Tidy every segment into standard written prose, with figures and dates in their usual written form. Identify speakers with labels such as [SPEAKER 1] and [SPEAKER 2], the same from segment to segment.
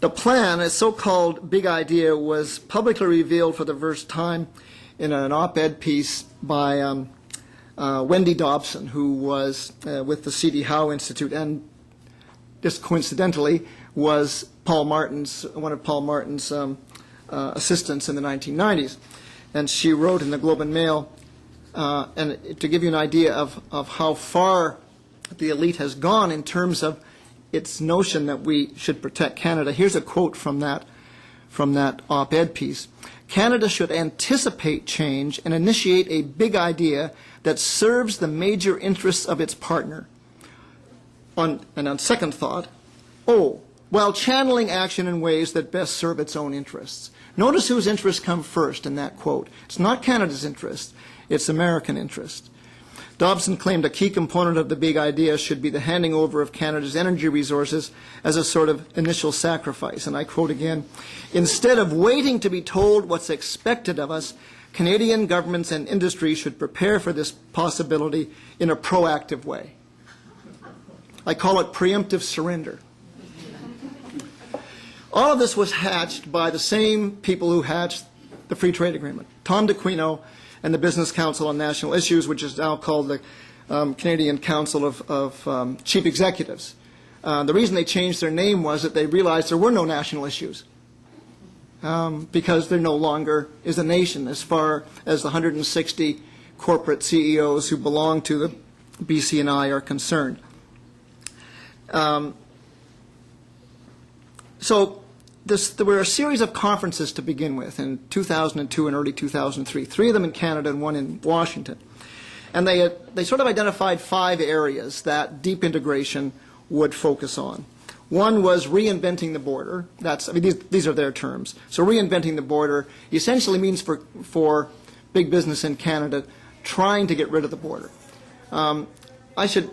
[SPEAKER 1] The plan, a so-called big idea, was publicly revealed for the first time in an op-ed piece by Wendy Dobson, who was with the C.D. Howe Institute, and just coincidentally was one of Paul Martin's assistants in the 1990s. And she wrote in the Globe and Mail, and to give you an idea of how far the elite has gone in terms of its notion that we should protect Canada. Here's a quote from that op-ed piece. Canada should anticipate change and initiate a big idea that serves the major interests of its partner. On second thought, while channeling action in ways that best serve its own interests. Notice whose interests come first in that quote. It's not Canada's interest, it's American interest. Dobson claimed a key component of the big idea should be the handing over of Canada's energy resources as a sort of initial sacrifice. And I quote again, instead of waiting to be told what's expected of us, Canadian governments and industry should prepare for this possibility in a proactive way. I call it preemptive surrender. All of this was hatched by the same people who hatched the Free Trade Agreement, Tom d'Aquino and the Business Council on National Issues, which is now called the Canadian Council of Chief Executives. The reason they changed their name was that they realized there were no national issues because there no longer is a nation as far as the 160 corporate CEOs who belong to the BC&I are concerned. There were a series of conferences to begin with in 2002 and early 2003, 3 of them in Canada and 1 in Washington. And they sort of identified 5 areas that deep integration would focus on. One was reinventing the border. These are their terms. So reinventing the border essentially means for big business in Canada trying to get rid of the border. I should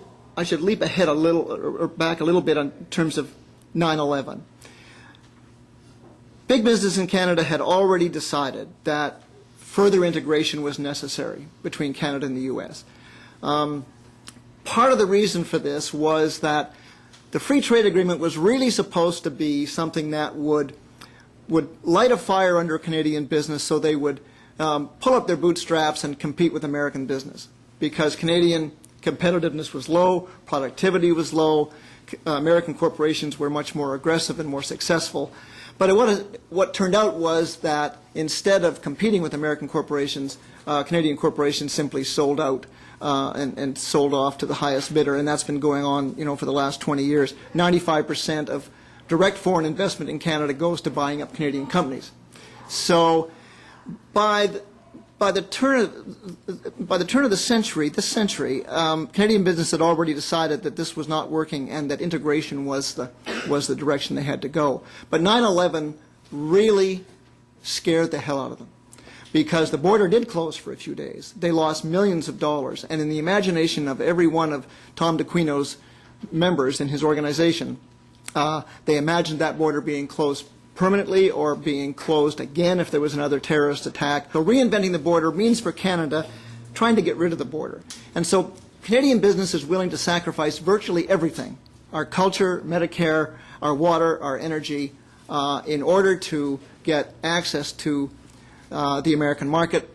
[SPEAKER 1] leap ahead a little, or back a little bit in terms of 9/11. Big business in Canada had already decided that further integration was necessary between Canada and the U.S. Part of the reason for this was that the Free Trade Agreement was really supposed to be something that would light a fire under Canadian business so they would pull up their bootstraps and compete with American business, because Canadian competitiveness was low, productivity was low, American corporations were much more aggressive and more successful. But what turned out was that instead of competing with American corporations, Canadian corporations simply sold out and sold off to the highest bidder, and that's been going on, for the last 20 years. 95% of direct foreign investment in Canada goes to buying up Canadian companies. So by the turn of the century, Canadian business had already decided that this was not working and that integration was the direction they had to go. But 9/11 really scared the hell out of them, because the border did close for a few days. They lost millions of dollars, and in the imagination of every one of Tom d'Aquino's members in his organization, they imagined that border being closed permanently or being closed again if there was another terrorist attack. So reinventing the border means for Canada trying to get rid of the border. And so Canadian business is willing to sacrifice virtually everything, our culture, Medicare, our water, our energy, in order to get access to the American market.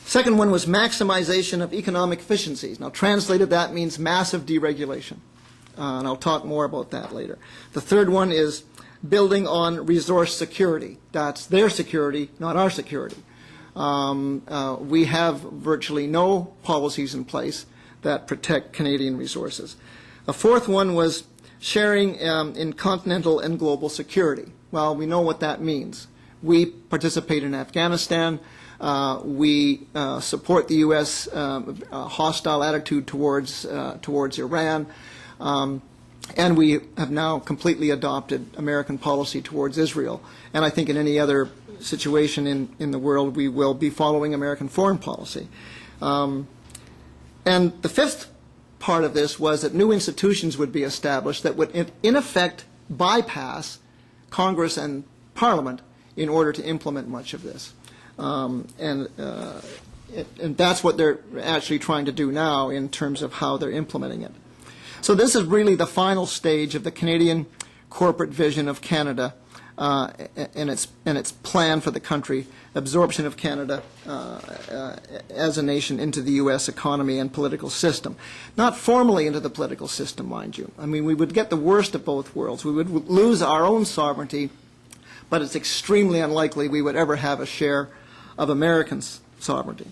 [SPEAKER 1] Second one was maximization of economic efficiencies. Now translated, that means massive deregulation. And I'll talk more about that later. The third one is building on resource security. That's their security, not our security. We have virtually no policies in place that protect Canadian resources. A fourth one was sharing in continental and global security. Well, we know what that means. We participate in Afghanistan. We support the U.S. Hostile attitude towards Iran. And we have now completely adopted American policy towards Israel. And I think in any other situation in the world, we will be following American foreign policy. And the fifth part of this was that new institutions would be established that would, in effect, bypass Congress and Parliament in order to implement much of this. And that's what they're actually trying to do now in terms of how they're implementing it. So this is really the final stage of the Canadian corporate vision of Canada and its plan for the country, absorption of Canada as a nation into the U.S. economy and political system. Not formally into the political system, mind you. I mean, we would get the worst of both worlds. We would lose our own sovereignty, but it's extremely unlikely we would ever have a share of Americans' sovereignty.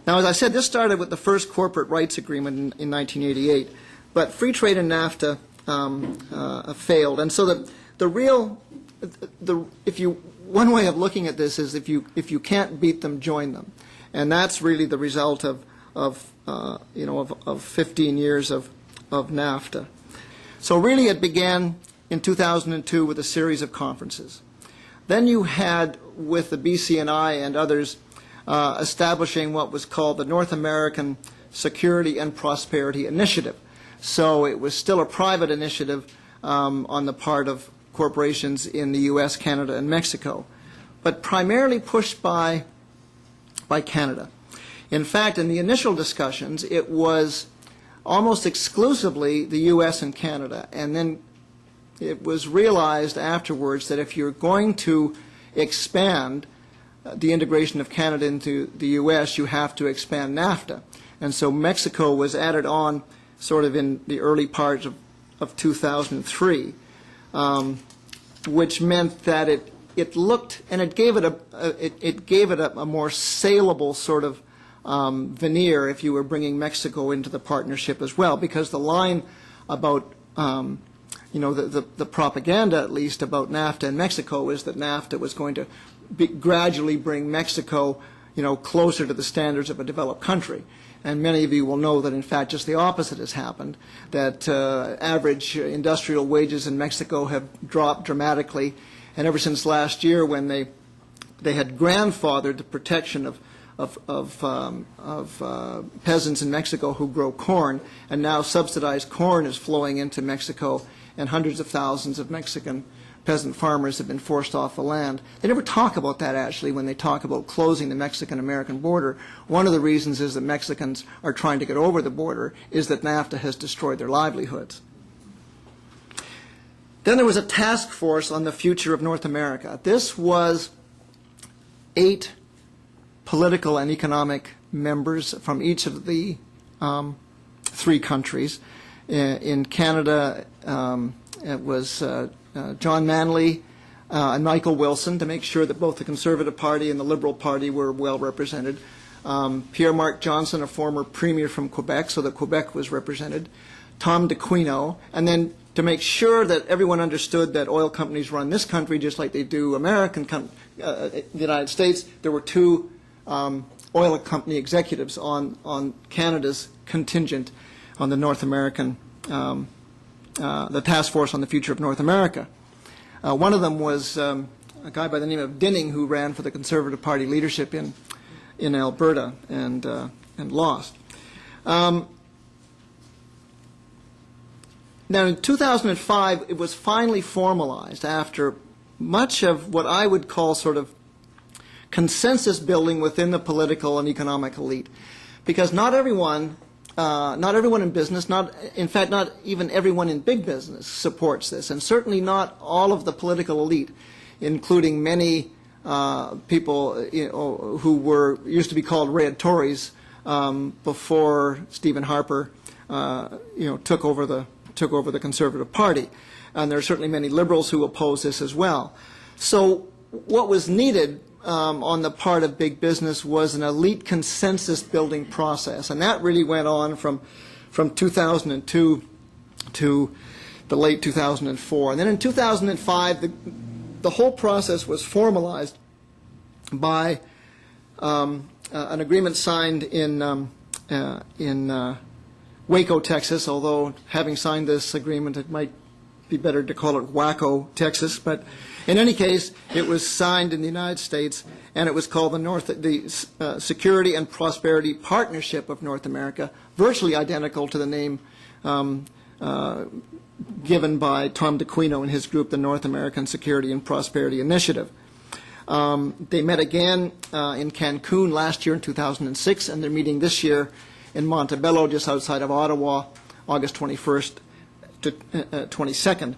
[SPEAKER 1] Now, as I said, this started with the first corporate rights agreement in 1988, but free trade and NAFTA failed. And so one way of looking at this is if you can't beat them, join them, and that's really the result of 15 years of NAFTA. So really, it began in 2002 with a series of conferences. Then you had, with the BCNI and others, establishing what was called the North American Security and Prosperity Initiative. So it was still a private initiative on the part of corporations in the U.S., Canada, and Mexico, but primarily pushed by Canada. In fact, in the initial discussions, it was almost exclusively the U.S. and Canada, and then it was realized afterwards that if you're going to expand the integration of Canada into the U.S., you have to expand NAFTA. And so Mexico was added on sort of in the early part of 2003, which meant that it looked, and it gave it a more saleable sort of veneer if you were bringing Mexico into the partnership as well, because the line about the propaganda, at least, about NAFTA and Mexico is that NAFTA was going to gradually bring Mexico, closer to the standards of a developed country. And many of you will know that, in fact, just the opposite has happened, that average industrial wages in Mexico have dropped dramatically. And ever since last year, when they had grandfathered the protection of peasants in Mexico who grow corn, and now subsidized corn is flowing into Mexico, and hundreds of thousands of Mexican peasant farmers have been forced off the land. They never talk about that, actually, when they talk about closing the Mexican-American border. One of the reasons is that Mexicans are trying to get over the border is that NAFTA has destroyed their livelihoods. Then there was a task force on the future of North America. This was 8 political and economic members from each of the 3 countries. In Canada, it was John Manley and Michael Wilson, to make sure that both the Conservative Party and the Liberal Party were well represented. Pierre-Marc Johnson, a former premier from Quebec, so that Quebec was represented. Tom DeQuino, and then to make sure that everyone understood that oil companies run this country just like they do the United States, there were 2 oil company executives on Canada's contingent on the North American, the task force on the future of North America. One of them was a guy by the name of Dinning, who ran for the Conservative Party leadership in Alberta and lost. Now, in 2005, it was finally formalized after much of what I would call sort of consensus building within the political and economic elite, because not everyone in business, in fact, not even everyone in big business supports this, and certainly not all of the political elite, including many people who used to be called Red Tories before Stephen Harper took over the Conservative Party, and there are certainly many liberals who oppose this as well. So what was needed on the part of big business was an elite consensus building process, and that really went on from 2002 to the late 2004. And then in 2005, the whole process was formalized by an agreement signed in Waco, Texas, although having signed this agreement, it might be better to call it Waco, Texas. But in any case, it was signed in the United States, and it was called the Security and Prosperity Partnership of North America, virtually identical to the name given by Tom DeQuino and his group, the North American Security and Prosperity Initiative. They met again in Cancun last year in 2006, and they're meeting this year in Montebello, just outside of Ottawa, August 21st to 22nd.